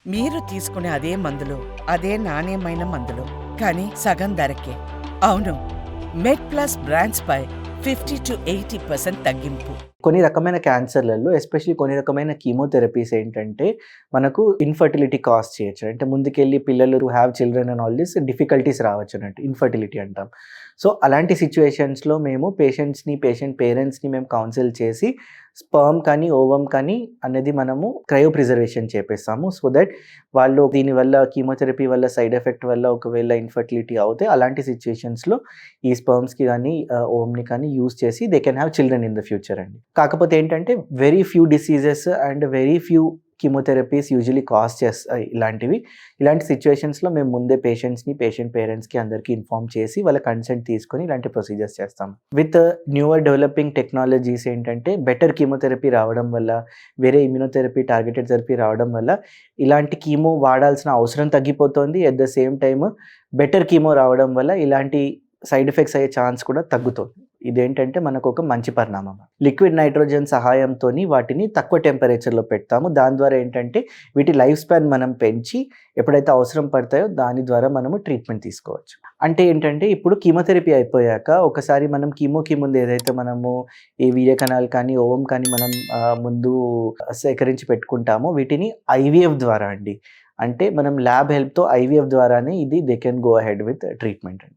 మీరు తీసుకునే అదే మందులు, అదే నాణ్యమైన మందులు. కానీ సగం ధరకే. అవును. మెడ్‌ప్లస్ బ్రాండ్స్‌పై 50-80% తగ్గింపు. కొన్ని రకమైన క్యాన్సర్‌లలో ఎస్పెషల్లీ కొన్ని రకమైన కీమోథెరపీస్ ఏంటంటే, మనకు ఇన్‌ఫర్టిలిటీ కాజ్ చేయొచ్చు. అంటే ముందుకెళ్ళి పిల్లలు to have children and all this difficulties రావచ్చన్నట్టు. ఇన్‌ఫర్టిలిటీ అంటాం. సో, అలాంటి సిట్యుయేషన్స్‌లో మేము పేషెంట్ పేరెంట్స్‌ని మేము కౌన్సిల్ చేసి స్పెర్మ్ కానీ, ఓవమ్ కానీ అనేది మనము క్రయో ప్రిజర్వేషన్ చేపిస్తాము. సో దట్ వాళ్ళు దీనివల్ల కీమోథెరపీ వల్ల సైడ్ ఎఫెక్ట్ వల్ల ఒకవేళ ఇన్‌ఫర్టిలిటీ అవుతే అలాంటి సిట్యుయేషన్స్‌లో ఈ స్పెర్మ్స్‌కి గానీ ఓవమ్‌ని కానీ యూజ్ చేసి they can have children in the future అండి. కాకపోతే ఏంటంటే very few diseases and very few chemotherapies usually cause చేస్తాయి ఇలాంటివి. ఇలాంటి సిట్యుయేషన్స్‌లో మేము ముందే పేషెంట్ పేరెంట్స్‌కి అందరికీ ఇన్ఫార్మ్ చేసి వాళ్ళ కన్సెంట్ తీసుకొని ఇలాంటి ప్రొసీజర్స్ చేస్తాం. విత్ న్యూవర్ డెవలపింగ్ టెక్నాలజీస్ ఏంటంటే బెటర్ కీమోథెరపీ రావడం వల్ల, వేరే ఇమ్యునోథెరపీ, టార్గెటెడ్ థెరపీ రావడం వల్ల ఇలాంటి కీమో వాడాల్సిన అవసరం తగ్గిపోతుంది. At the same time better chemo రావడం వల్ల ఇలాంటి సైడ్ ఎఫెక్ట్స్ అయ్యే ఛాన్స్ కూడా తగ్గుతుంది. ఇదేంటంటే మనకొక మంచి పరిణామం. లిక్విడ్ నైట్రోజన్ సహాయంతోని వాటిని తక్కువ టెంపరేచర్‌లో పెడతాము. దాని ద్వారా ఏంటంటే వీటి లైఫ్ స్పాన్ మనం పెంచి ఎప్పుడైతే అవసరం పడతాయో దాని ద్వారా మనము ట్రీట్మెంట్ తీసుకోవచ్చు. అంటే ఏంటంటే ఇప్పుడు కీమోథెరపీ అయిపోయాక ఒకసారి మనం కీమోకి ముందు ఏదైతే మనము ఈ వీర్య కణాలు కానీ, ఓవం కానీ మనం ముందు సేకరించి పెట్టుకుంటామో వీటిని ఐవీఎఫ్ ద్వారా అండి. అంటే మనం ల్యాబ్ హెల్ప్‌తో ఐవీఎఫ్ ద్వారానే ఇది they can go ahead with treatment అండి.